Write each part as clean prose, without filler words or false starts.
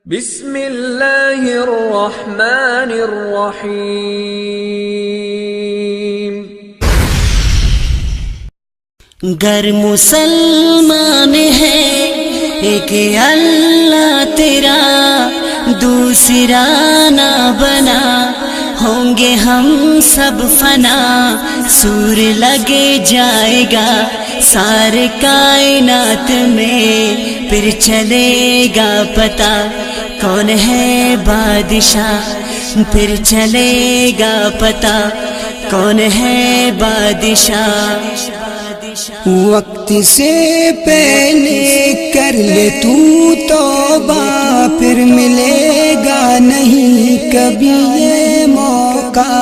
بسم اللہ الرحمن الرحیم۔ گر مسلمان ہے ایک اللہ تیرا دوسرا نہ بنا، ہوں گے ہم سب فنا، سور لگے جائے گا سارے کائنات میں، پھر چلے گا پتہ کون ہے بادشاہ، پھر چلے گا پتہ کون ہے بادشاہ۔ وقت سے پہلے کر لے تو توبہ، پھر ملے گا نہیں کبھی یہ موقع،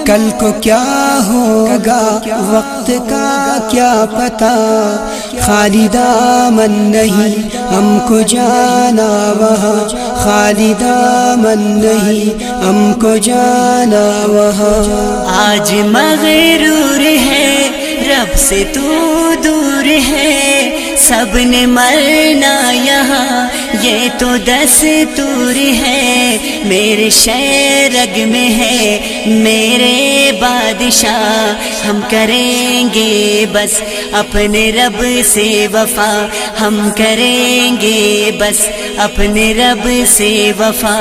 کل کو کیا ہوگا وقت کا کیا پتہ، خالی دامن نہیں ہم کو جانا وہاں، خالی دامن نہیں ہم کو جانا وہاں۔ آج مغرور ہے رب سے تو دور ہے، سب نے مرنا یہاں یہ تو دستور ہے، میرے شہ رگ میں ہے میرے بادشاہ، ہم کریں گے بس اپنے رب سے وفا، ہم کریں گے بس اپنے رب سے وفا۔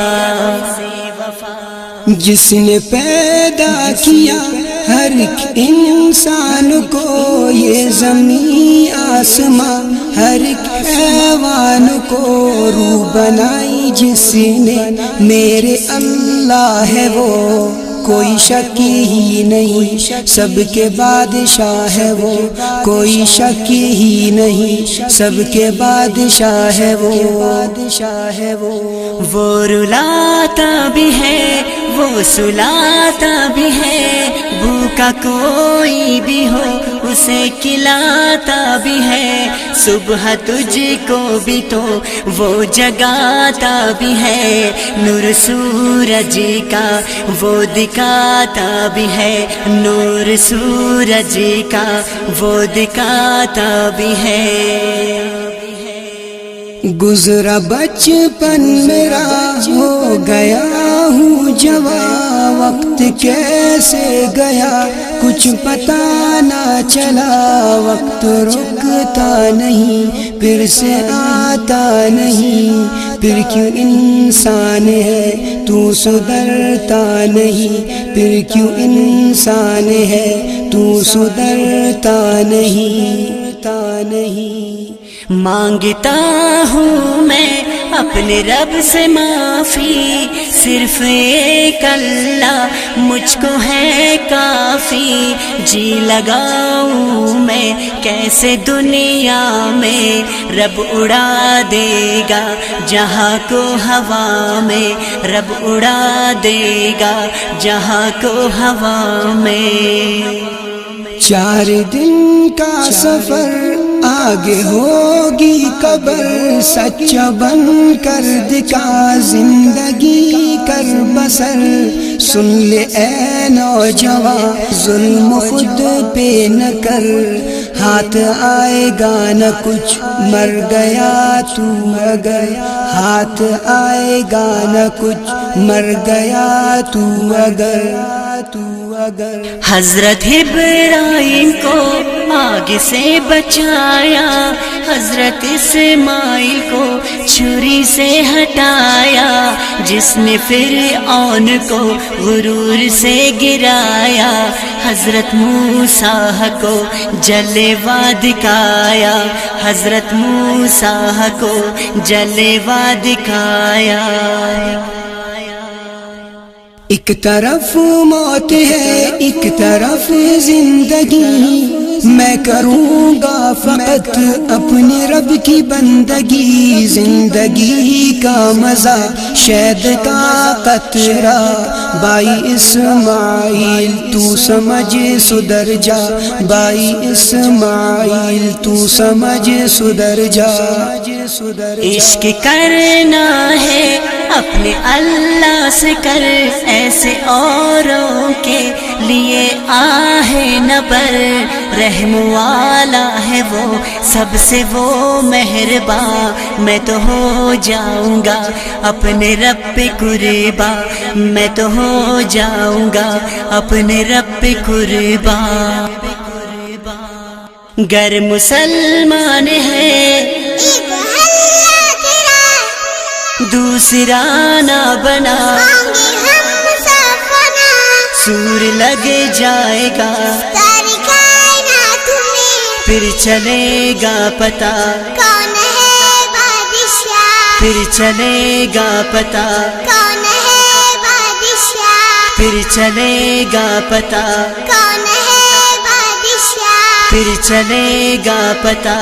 جس نے پیدا کیا ہر ایک انسان کو، یہ زمین آسماں ہر ایک حیوان کو، روح بنائی جس نے میرے اللہ ہے وہ، کوئی شک ہی نہیں سب کے بادشاہ ہے وہ، کوئی شک ہی نہیں سب کے بادشاہ ہے وہ، بادشاہ ہے وہ۔ وہ رلاتا بھی ہے وہ سلاتا بھی ہے، بھوکا کوئی بھی ہو اسے کھلاتا بھی ہے، صبح تجھ کو بھی تو وہ جگاتا بھی ہے، نور سورج کا وہ دکھاتا بھی ہے، نور سورج کا وہ دکھاتا بھی ہے۔ گزرا بچپن میرا ہو گیا ہوں جوان، وقت کیسے گیا کچھ پتہ نہ چلا، وقت رکتا نہیں پھر سے آتا نہیں، پھر کیوں انسان ہے تو سدھرتا نہیں، پھر کیوں انسان ہے تو سدھرتا نہیں۔ مانگتا ہوں میں اپنے رب سے معافی، صرف ایک اللہ مجھ کو ہے کافی، جی لگاؤں میں کیسے دنیا میں، رب اڑا دے گا جہاں کو ہوا میں، رب اڑا دے گا جہاں کو ہوا میں۔ 4 دن کا سفر آگے ہوگی قبر، سچا بن کر دکھا زندگی کر بسر، سن لے اے نوجوان ظلم خود پہ نہ کر، ہاتھ آئے گا نہ کچھ مر گیا تو اگر، ہاتھ آئے گا نہ کچھ مر گیا تو اگر۔ حضرت ابراہیم کو آگ سے بچایا، حضرت اسماعیل کو چھری سے ہٹایا، جس نے فرعون کو غرور سے گرایا، حضرت موسیٰ کو جلوہ دکھایا، حضرت موسیٰ کو جلوہ دکھایا۔ ایک طرف موت ہے ایک طرف زندگی، میں کروں گا فقط اپنے رب کی بندگی، زندگی کا مزہ شہد کا قطرہ، بھائی اسماعیل تو سمجھ سدھر جا، بھائی اسماعیل تو سمجھ سدھر جا۔ عشق کرنا ہے اپنے اللہ سے کر، ایسے اوروں کے لیے آہ نہ پر، رحم والا ہے وہ سب سے وہ مہربان میں تو ہو جاؤں گا اپنے رب پہ قربان میں تو ہو جاؤں گا اپنے رب پہ قربان گر مسلمان ہے دوسرا نہ بنا سور لگ جائے گا پھر چلے گا پتا کون ہے بادشاہ پھر چلے گا پتا کون ہے بادشاہ پھر چلے گا پتا کون ہے بادشاہ پھر چلے گا پتا